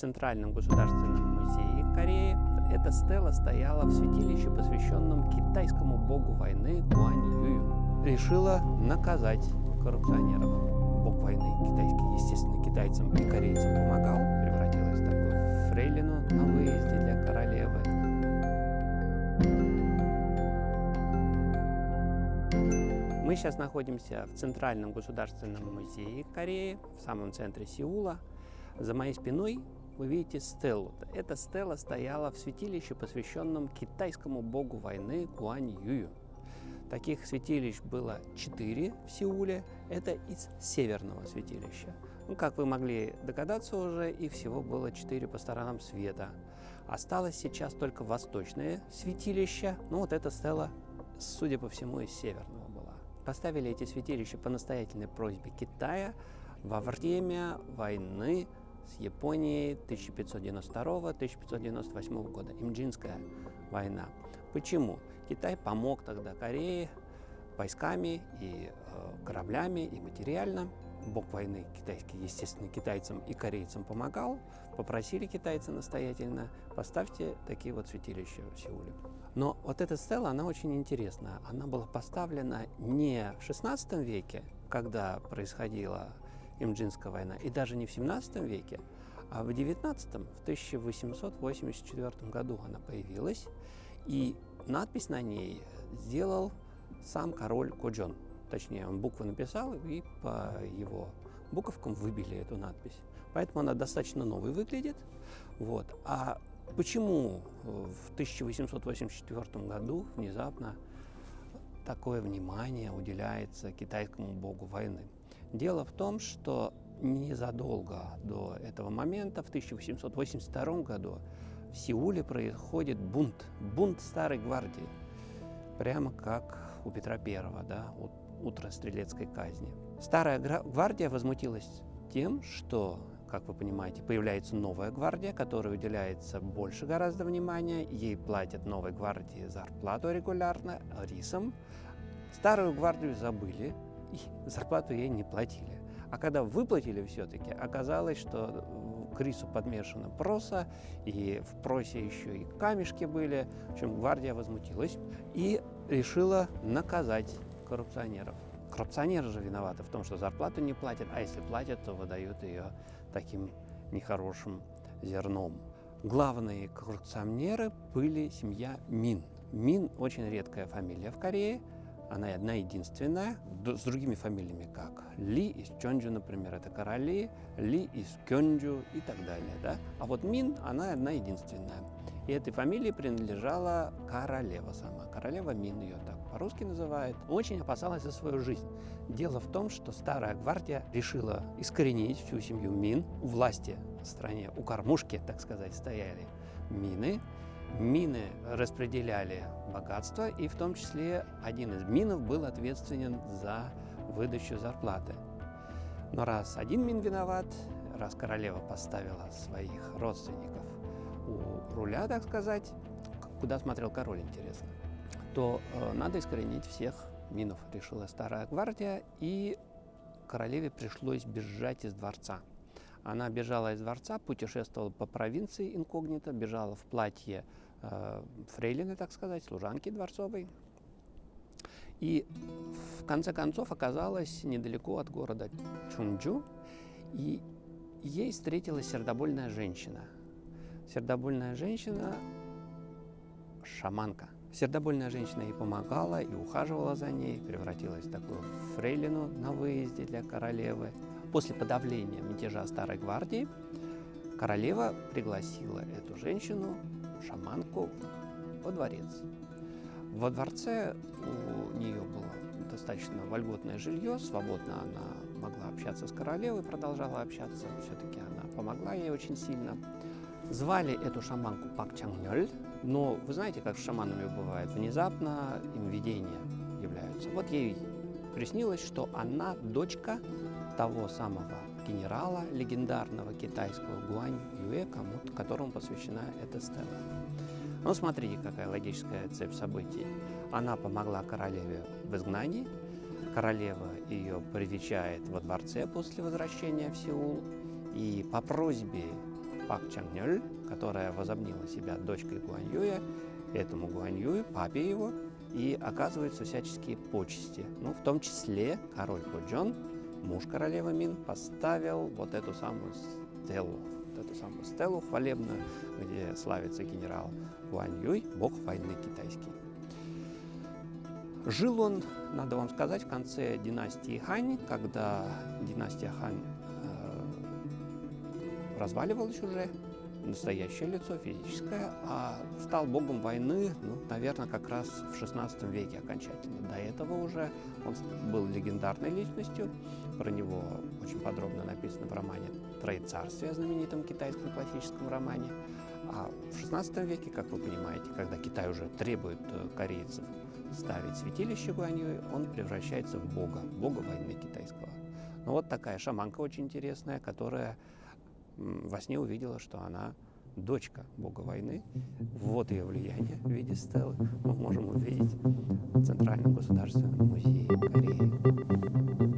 Центральном государственном музее Кореи. Эта стела стояла в святилище, посвященном китайскому богу войны Гуань Юю. Решила наказать коррупционеров. Бог войны китайский, естественно, китайцам и корейцам помогал, превратилась в такую фрейлину на выезде для королевы. Мы сейчас находимся в Центральном государственном музее Кореи, в самом центре Сеула. За моей спиной вы видите стелу. Эта стела стояла в святилище, посвященном китайскому богу войны Гуань Юю. Таких святилищ было 4 в Сеуле. Это из северного святилища. Как вы могли догадаться уже, их всего было 4 по сторонам света. Осталось сейчас только восточное святилище. Эта стела, судя по всему, из северного была. Поставили эти святилища по настоятельной просьбе Китая во время войны с Японией 1592-1598 года, Имджинская война. Почему? Китай помог тогда Корее войсками и кораблями, и материально. Бог войны китайский, естественно, китайцам и корейцам помогал. Попросили китайцы настоятельно: поставьте такие вот святилища в Сеуле. Но вот эта стела, она очень интересная. Она была поставлена не в XVI веке, когда происходила Имджинская война, и даже не в XVII веке, а в XIX, в 1884 году она появилась, и надпись на ней сделал сам король Коджон. Точнее, он буквы написал, и по его буковкам выбили эту надпись. Поэтому она достаточно новой выглядит. А почему в 1884 году внезапно такое внимание уделяется китайскому богу войны? Дело в том, что незадолго до этого момента, в 1882 году, в Сеуле происходит бунт Старой гвардии, прямо как у Петра I, утро стрелецкой казни. Старая гвардия возмутилась тем, что, как вы понимаете, появляется новая гвардия, которой уделяется больше гораздо внимания, ей платят новой гвардии зарплату регулярно, рисом. Старую гвардию забыли, и зарплату ей не платили. А когда выплатили все-таки, оказалось, что к рису подмешана проса, и в просе еще и камешки были. В общем, гвардия возмутилась и решила наказать коррупционеров. Коррупционеры же виноваты в том, что зарплату не платят, а если платят, то выдают ее таким нехорошим зерном. Главные коррупционеры были семья Мин. Мин – очень редкая фамилия в Корее. Она одна единственная, с другими фамилиями, как Ли из Чонджу, например, это короли, Ли из Кёнджу и так далее. А вот Мин, она одна единственная. И этой фамилии принадлежала королева сама. Королева Мин ее так по-русски называют. Очень опасалась за свою жизнь. Дело в том, что Старая гвардия решила искоренить всю семью Мин. У власти в стране, у кормушки, так сказать, стояли Мины. Мины распределяли богатство, и в том числе один из Минов был ответственен за выдачу зарплаты. Но раз один Мин виноват, раз королева поставила своих родственников у руля, так сказать, куда смотрел король, интересно, то надо искоренить всех Минов, решила Старая гвардия, и королеве пришлось бежать из дворца. Она бежала из дворца, путешествовала по провинции инкогнито, бежала в платье фрейлины, так сказать, служанки дворцовой. И в конце концов оказалась недалеко от города Чунджу, и ей встретилась сердобольная женщина. Сердобольная женщина – шаманка. Сердобольная женщина ей помогала и ухаживала за ней, превратилась в такую фрейлину на выезде для королевы. После подавления мятежа Старой гвардии королева пригласила эту женщину, шаманку, во дворец. Во дворце у нее было достаточно вольготное жилье, свободно она могла общаться с королевой, продолжала общаться, все-таки она помогла ей очень сильно. Звали эту шаманку Пак Чангнёль, но вы знаете, как с шаманами бывает, внезапно им видения являются. Вот ей приснилось, что она дочка того самого генерала, легендарного китайского Гуань Юэ, которому посвящена эта стела. Смотрите, какая логическая цепь событий. Она помогла королеве в изгнании, королева ее привечает во дворце после возвращения в Сеул, и по просьбе Пак Чангнёль, которая возомнила себя дочкой Гуаньюя, этому Гуаньюю, папе его, и оказываются всяческие почести. Ну, в том числе король Годжон, муж королевы Мин, поставил вот эту самую стелу хвалебную, где славится генерал Гуаньюй, бог войны китайский. Жил он, надо вам сказать, в конце династии Хань, когда династия Хань разваливалась уже, настоящее лицо, физическое, а стал богом войны, наверное, как раз в XVI веке окончательно. До этого уже он был легендарной личностью, про него очень подробно написано в романе «Троецарствие», знаменитом китайском классическом романе. А в XVI веке, как вы понимаете, когда Китай уже требует корейцев ставить святилище Гуаньюю, он превращается в бога войны китайского. Но вот такая шаманка очень интересная, которая во сне увидела, что она дочка бога войны. Вот ее влияние в виде стелы мы можем увидеть в Центральном государственном музее Кореи.